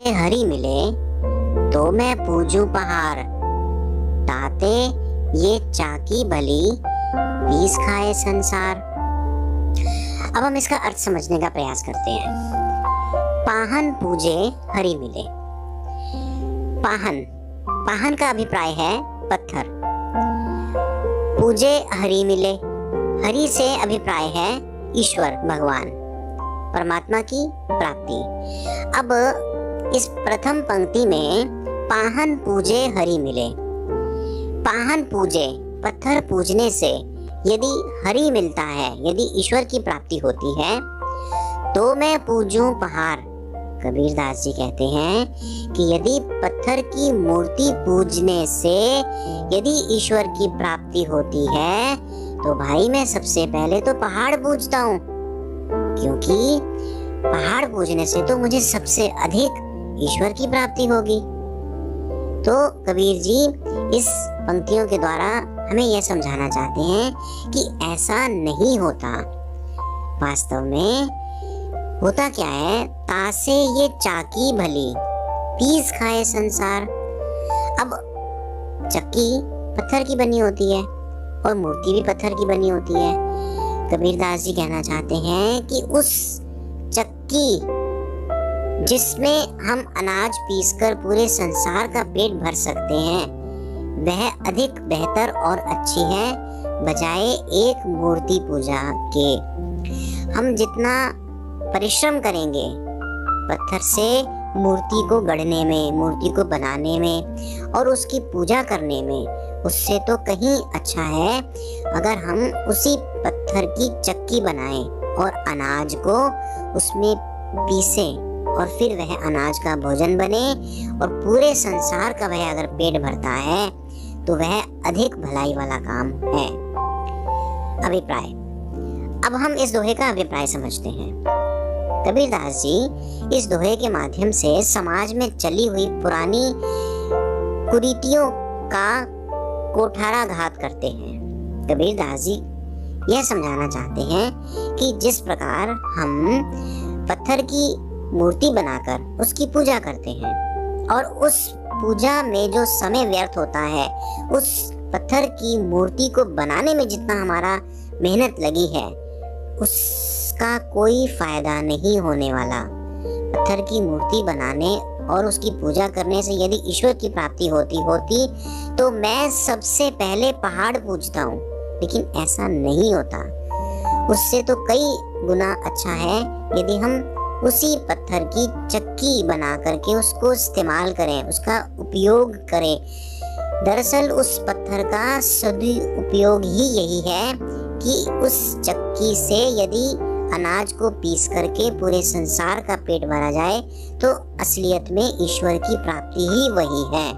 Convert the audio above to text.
हरि मिले तो मैं पूजूं पहाड़, ताते ये चाकी भली पीस खाए संसार। अब हम इसका अर्थ समझने का प्रयास करते हैं। पाहन पूजे हरि मिले। पाहन, पाहन का अभिप्राय है पत्थर। पूजे हरि मिले, हरि से अभिप्राय है ईश्वर भगवान, परमात्मा की प्राप्ति। अब इस प्रथम पंक्ति में पाहन पूजे हरि मिले। पाहन पूजे, पत्थर पूजने से यदि हरि मिलता है, यदि ईश्वर की प्राप्ति होती है, तो मैं पूजूं पहाड़। कबीरदास जी कहते हैं कि यदि पत्थर की मूर्ति पूजने से यदि ईश्वर की प्राप्ति होती है, तो भाई मैं सबसे पहले तो पहाड़ पूजता हूँ, क्योंकि पहाड़ पूजने से तो मुझे सबसे अधिक ईश्वर की प्राप्ति होगी। तो कबीर जी इस पंक्तियों के द्वारा हमें यह समझाना चाहते हैं कि ऐसा नहीं होता। वास्तव में होता क्या है, तासे ये चाकी भली पीस खाए संसार। अब चक्की पत्थर की बनी होती है और मूर्ति भी पत्थर की बनी होती है। कबीरदास जी कहना चाहते हैं कि उस चक्की जिसमें हम अनाज पीसकर पूरे संसार का पेट भर सकते हैं, वह अधिक बेहतर और अच्छी है बजाय एक मूर्ति पूजा के। हम जितना परिश्रम करेंगे पत्थर से मूर्ति को गढ़ने में, मूर्ति को बनाने में और उसकी पूजा करने में, उससे तो कहीं अच्छा है अगर हम उसी पत्थर की चक्की बनाएं और अनाज को उसमें पीसें और फिर वह अनाज का भोजन बने और पूरे संसार का वह अगर पेट भरता है तो वह अधिक भलाई वाला काम है। अभिप्राय, अब हम इस दोहे का अभिप्राय समझते हैं। कबीरदास जी इस दोहे के माध्यम से समाज में चली हुई पुरानी कुरीतियों का कोठाराघात करते हैं। कबीरदास जी यह समझाना चाहते हैं कि जिस प्रकार हम पत्थर की मूर्ति बनाकर उसकी पूजा करते हैं और उस पूजा में जो समय व्यर्थ होता है, उस पत्थर की मूर्ति को बनाने में जितना हमारा मेहनत लगी है, उसका कोई फायदा नहीं होने वाला। पत्थर की मूर्ति बनाने और उसकी पूजा करने से यदि ईश्वर की प्राप्ति होती तो मैं सबसे पहले पहाड़ पूजता हूँ, लेकिन ऐसा नहीं होता। उससे तो कई गुना अच्छा है यदि हम उसी पत्थर की चक्की बना करके उसको इस्तेमाल करें, उसका उपयोग करें। दरअसल उस पत्थर का सदुपयोग ही यही है कि उस चक्की से यदि अनाज को पीस करके पूरे संसार का पेट भरा जाए तो असलियत में ईश्वर की प्राप्ति ही वही है।